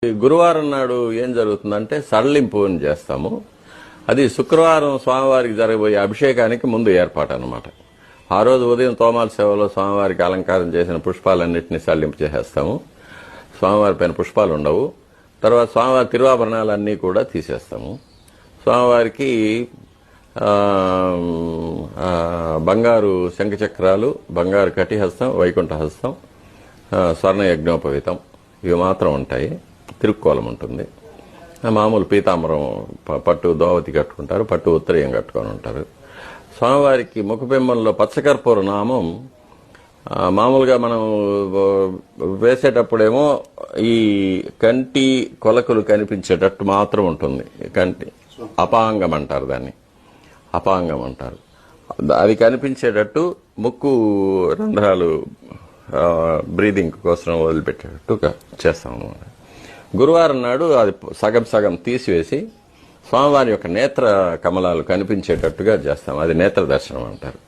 గురువారం నాడు ఏం జరుగుతుందంటే సడలింపు అని చేస్తాము. అది శుక్రవారం స్వామివారికి జరగబోయే అభిషేకానికి ముందు ఏర్పాటు అన్నమాట. ఆ రోజు ఉదయం తోమాల సేవలో స్వామివారికి అలంకారం చేసిన పుష్పాలన్నింటినీ సడలింపు చేసేస్తాము. స్వామివారి పైన పుష్పాలు ఉండవు. తర్వాత స్వామివారి తిరువాభరణాలన్నీ కూడా తీసేస్తాము. స్వామివారికి బంగారు శంఖచక్రాలు, బంగారు కటిహస్తం, వైకుంఠహస్తం, స్వర్ణ యజ్ఞోపవీతం ఇవి మాత్రం ఉంటాయి. తిరుక్కోలం ఉంటుంది. మామూలు పీతాంబరం పట్టు దోవతి కట్టుకుంటారు, పట్టు ఉత్తరీయం కట్టుకొని ఉంటారు. స్వామివారికి ముఖబింబంలో పచ్చకర్పూర నామం మామూలుగా మనం వేసేటప్పుడేమో ఈ కంటి కొలకలు కనిపించేటట్టు మాత్రం ఉంటుంది. కంటి అపాంగం అంటారు, దాన్ని అపాంగం అంటారు. అది కనిపించేటట్టు ముక్కు రంధ్రాలు బ్రీదింగ్ కోసం వదిలిపెట్టేటట్టు చేస్తాం అన్నమాట. గురువారం నాడు అది సగం సగం తీసివేసి స్వామివారి యొక్క నేత్ర కమలాలు కనిపించేటట్టుగా చేస్తాం. అది నేత్ర దర్శనం అంటారు.